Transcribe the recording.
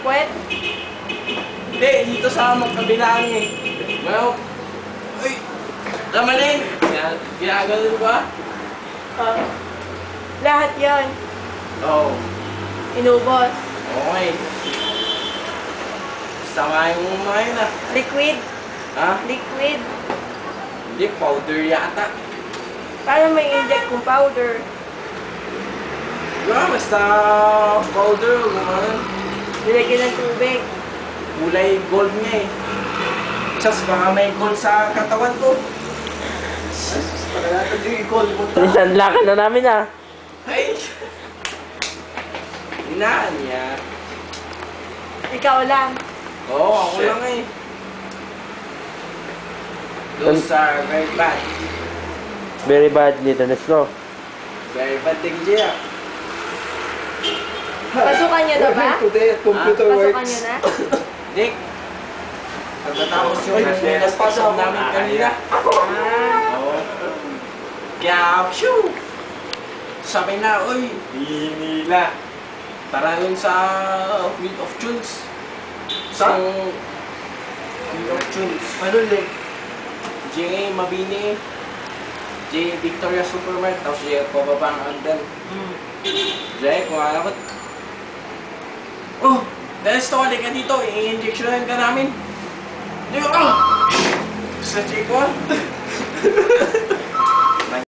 puwet? Hindi, dito sa magkabilang eh. Well, uy, lamalin. Ginaganon ba? Lahat yon Oo. inubos. Okay. Samahin mo mga yun ah. Liquid. Ha? Liquid. Hindi, powder yata. Paano may inject kung powder? Diba, basta powder, gumanon. Nilagyan ng tubig. Kulay gold nga eh. Just baka may gold sa katawan ko. Para natin yung gold mo ta. Nisanlakan na namin ah. Ay! Inaan niya. Ikaw lang. Oo, ako lang eh. Those are very bad. Very bad, Lieutenant Snow. Very bad thing siya. Pasukan nyo na ba? Today, computer Pasukan works. nyo na? Dick, pagkatapos yung last exam namin kanina. Oo. Kaya, shoo! Sabi na, uy, hinila. Tara yun sa Wheel of Tunes. Sa? Wheel of Tunes. Ano ulit? J. Mabini, J. Victoria Supermart, tapos J. Pababa ang Agdan. J. Kung alam ko. Oh! Dahil ito, ka dito, i-injectionan ka namin. Di ba? Sa J. ko.